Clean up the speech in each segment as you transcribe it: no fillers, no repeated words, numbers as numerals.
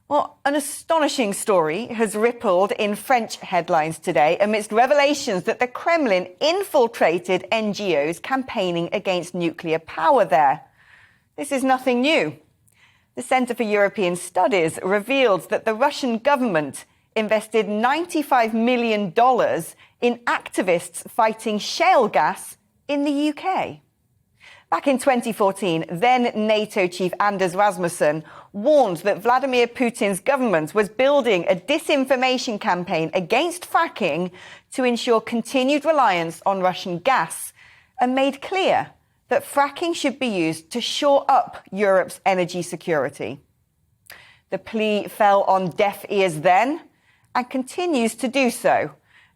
Well, an astonishing story has rippled in French headlines today amidst revelations that the Kremlin infiltrated NGOs campaigning against nuclear power there. This is nothing new. The Centre for European Studies revealed that the Russian government invested $95 million in activists fighting shale gas in the UK. Back in 2014, then NATO chief Anders Rasmussen warned that Vladimir Putin's government was building a disinformation campaign against fracking to ensure continued reliance on Russian gas, and made clear that fracking should be used to shore up Europe's energy security. The plea fell on deaf ears then, and continues to do so,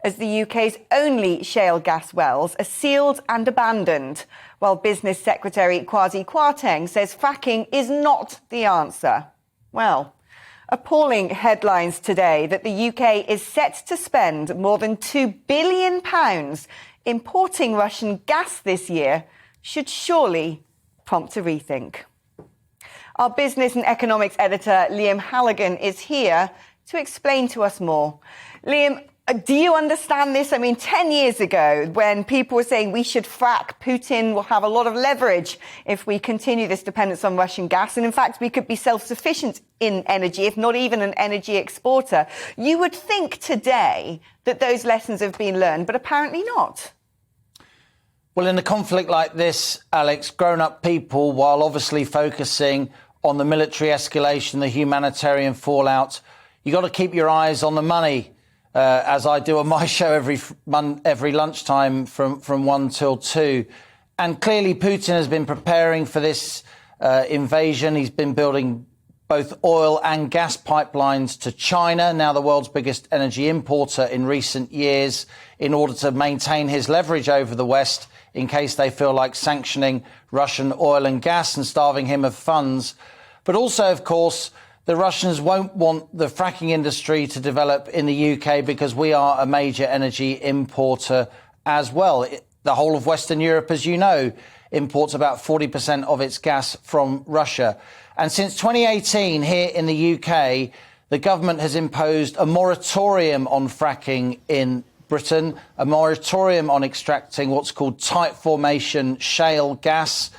as the UK's only shale gas wells are sealed and abandoned, while Business Secretary Kwasi Kwarteng says fracking is not the answer. Well, appalling headlines today that the UK is set to spend more than £2 billion importing Russian gas this year should surely prompt a rethink. Our business and economics editor, Liam Halligan, is here to explain to us more. Liam, do you understand this? I mean, 10 years ago, when people were saying we should frack, Putin will have a lot of leverage if we continue this dependence on Russian gas. And in fact, we could be self-sufficient in energy, if not even an energy exporter. You would think today that those lessons have been learned, but apparently not. Well, in a conflict like this, Alex, grown-up people, while obviously focusing on the military escalation, the humanitarian fallout, you got to keep your eyes on the money. As I do on my show every lunchtime from 1 till 2. And clearly Putin has been preparing for this invasion. He's been building both oil and gas pipelines to China, now the world's biggest energy importer in recent years, in order to maintain his leverage over the West in case they feel like sanctioning Russian oil and gas and starving him of funds. But also, of course, the Russians won't want the fracking industry to develop in the UK because we are a major energy importer as well. The whole of Western Europe, as you know, imports about 40% of its gas from Russia. And since 2018, here in the UK, the government has imposed a moratorium on fracking in Britain, a moratorium on extracting what's called tight formation shale gas,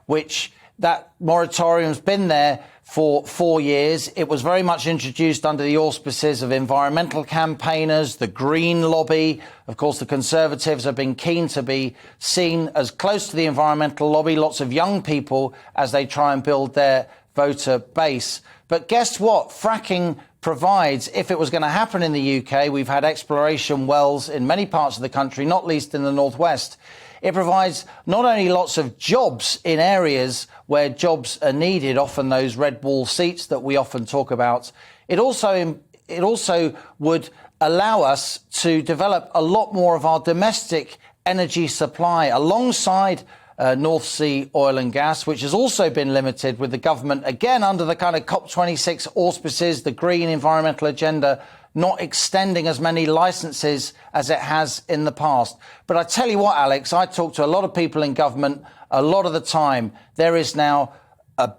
which that moratorium's been there for 4 years. It was very much introduced under the auspices of environmental campaigners, the Green lobby. Of course, the Conservatives have been keen to be seen as close to the environmental lobby, lots of young people as they try and build their voter base. But guess what? Fracking provides, if it was going to happen in the UK, we've had exploration wells in many parts of the country, not least in the northwest. It provides not only lots of jobs in areas where jobs are needed, often those red wall seats that we often talk about, it also would allow us to develop a lot more of our domestic energy supply alongside North Sea oil and gas, which has also been limited with the government, again, under the kind of COP26 auspices, the green environmental agenda, not extending as many licenses as it has in the past. But I tell you what, Alex, I talk to a lot of people in government a lot of the time. There is now a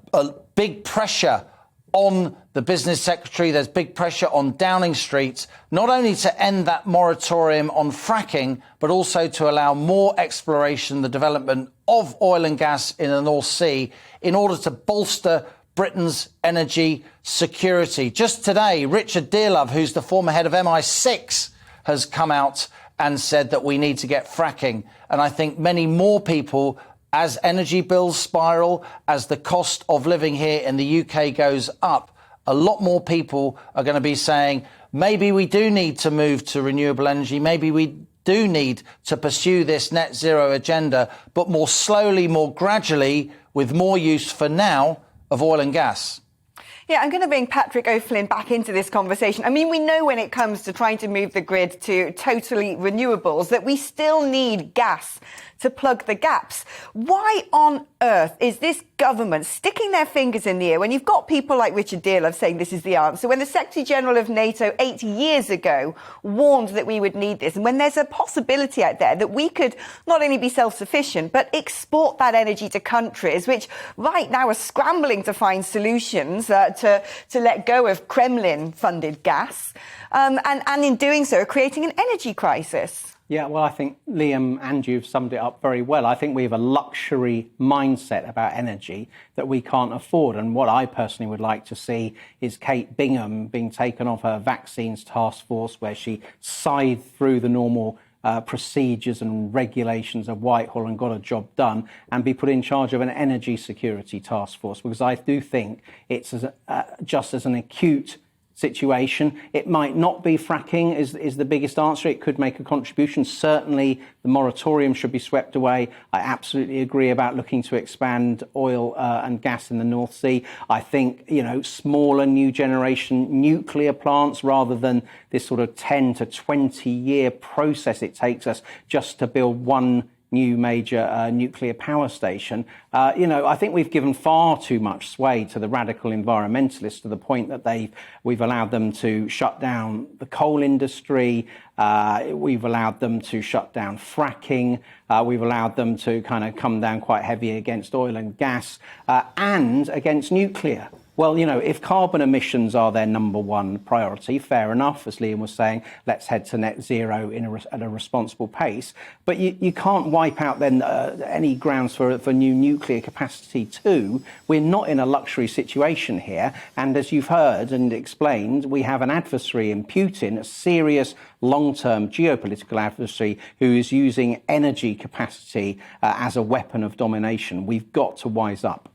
big pressure on the business secretary. There's big pressure on Downing Street, not only to end that moratorium on fracking, but also to allow more exploration, the development of oil and gas in the North Sea in order to bolster Britain's energy security. Just today, Richard Dearlove, who's the former head of MI6, has come out and said that we need to get fracking. And I think many more people, as energy bills spiral, as the cost of living here in the UK goes up, a lot more people are going to be saying, maybe we do need to move to renewable energy, maybe we do need to pursue this net zero agenda, but more slowly, more gradually, with more use for now of oil and gas. Yeah, I'm going to bring Patrick O'Flynn back into this conversation. I mean, we know when it comes to trying to move the grid to totally renewables that we still need gas to plug the gaps. Why on earth is this government sticking their fingers in the air when you've got people like Richard Dearlove saying this is the answer, when the Secretary General of NATO 8 years ago warned that we would need this, and when there's a possibility out there that we could not only be self-sufficient but export that energy to countries which right now are scrambling to find solutions to let go of Kremlin-funded gas, and in doing so are creating an energy crisis. Yeah, well, I think Liam and you've summed it up very well. I think we have a luxury mindset about energy that we can't afford. And what I personally would like to see is Kate Bingham being taken off her vaccines task force, where she scythed through the normal procedures and regulations of Whitehall and got a job done, and be put in charge of an energy security task force, because I do think it's just as an acute situation. It might not be fracking is the biggest answer. It could make a contribution. Certainly the moratorium should be swept away. I absolutely agree about looking to expand oil and gas in the North Sea. I think, smaller new generation nuclear plants, rather than this sort of 10 to 20 year process it takes us just to build one new major nuclear power station. I think we've given far too much sway to the radical environmentalists, to the point that we've allowed them to shut down the coal industry. We've allowed them to shut down fracking. We've allowed them to kind of come down quite heavy against oil and gas and against nuclear. Well, if carbon emissions are their number one priority, fair enough, as Liam was saying, let's head to net zero at a responsible pace. But you can't wipe out then any grounds for new nuclear capacity too. We're not in a luxury situation here. And as you've heard and explained, we have an adversary in Putin, a serious long-term geopolitical adversary who is using energy capacity as a weapon of domination. We've got to wise up.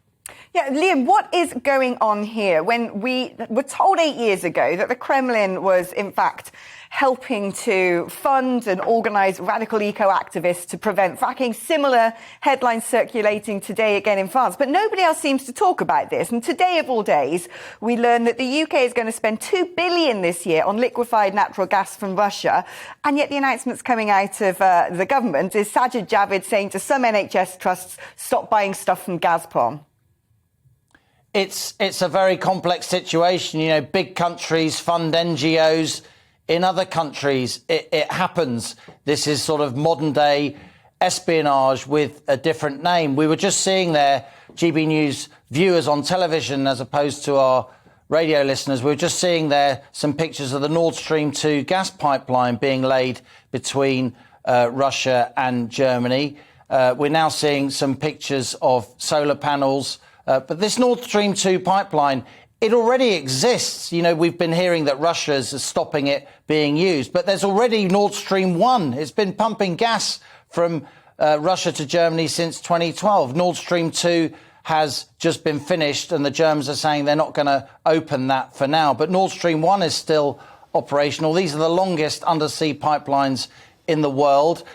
Yeah, Liam, what is going on here when we were told 8 years ago that the Kremlin was, in fact, helping to fund and organise radical eco-activists to prevent fracking? Similar headlines circulating today again in France. But nobody else seems to talk about this. And today, of all days, we learn that the UK is going to spend $2 billion this year on liquefied natural gas from Russia. And yet the announcements coming out of the government is Sajid Javid saying to some NHS trusts, stop buying stuff from Gazprom. It's a very complex situation. Big countries fund NGOs. In other countries, it happens. This is sort of modern day espionage with a different name. We were just seeing there, GBNews viewers on television as opposed to our radio listeners, we were just seeing there some pictures of the Nord Stream 2 gas pipeline being laid between Russia and Germany. We're now seeing some pictures of solar panels. But this Nord Stream 2 pipeline, it already exists. We've been hearing that Russia's stopping it being used, but there's already Nord Stream 1. It's been pumping gas from Russia to Germany since 2012. Nord Stream 2 has just been finished, and the Germans are saying they're not going to open that for now. But Nord Stream 1 is still operational. These are the longest undersea pipelines in the world.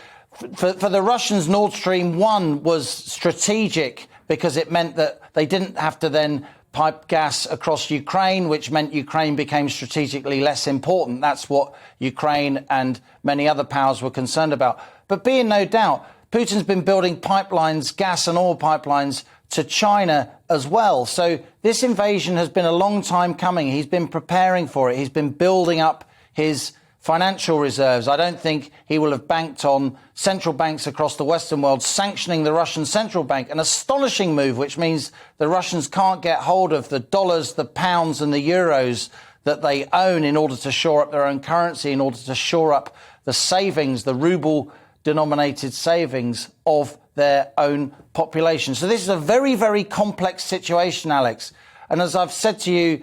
For the Russians, Nord Stream 1 was strategic because it meant that they didn't have to then pipe gas across Ukraine, which meant Ukraine became strategically less important. That's what Ukraine and many other powers were concerned about. But be in no doubt, Putin's been building pipelines, gas and oil pipelines, to China as well. So this invasion has been a long time coming. He's been preparing for it. He's been building up his financial reserves. I don't think he will have banked on central banks across the Western world sanctioning the Russian central bank. An astonishing move, which means the Russians can't get hold of the dollars, the pounds and the euros that they own in order to shore up their own currency, in order to shore up the savings, the ruble-denominated savings of their own population. So this is a very, very complex situation, Alex. And as I've said to you,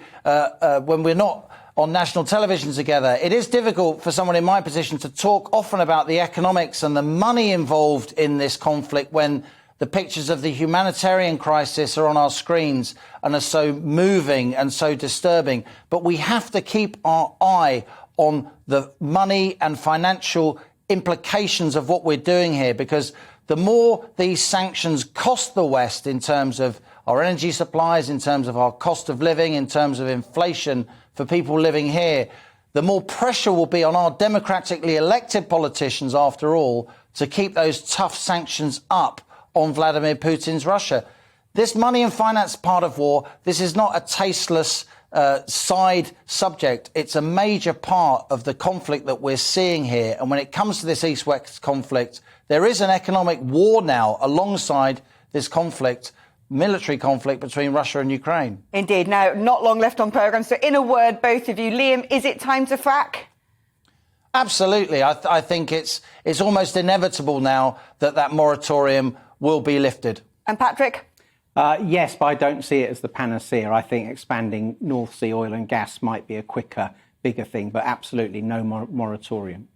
when we're not on national television together, it is difficult for someone in my position to talk often about the economics and the money involved in this conflict when the pictures of the humanitarian crisis are on our screens and are so moving and so disturbing. But we have to keep our eye on the money and financial implications of what we're doing here, because the more these sanctions cost the West in terms of our energy supplies, in terms of our cost of living, in terms of inflation for people living here, the more pressure will be on our democratically elected politicians, after all, to keep those tough sanctions up on Vladimir Putin's Russia. This money and finance part of war, this is not a tasteless side subject. It's a major part of the conflict that we're seeing here. And when it comes to this East-West conflict, there is an economic war now alongside this conflict, military conflict between Russia and Ukraine. Indeed. Now, not long left on programme. So in a word, both of you, Liam, is it time to frack? Absolutely. I think it's almost inevitable now that moratorium will be lifted. And Patrick? Yes, but I don't see it as the panacea. I think expanding North Sea oil and gas might be a quicker, bigger thing, but absolutely no moratorium.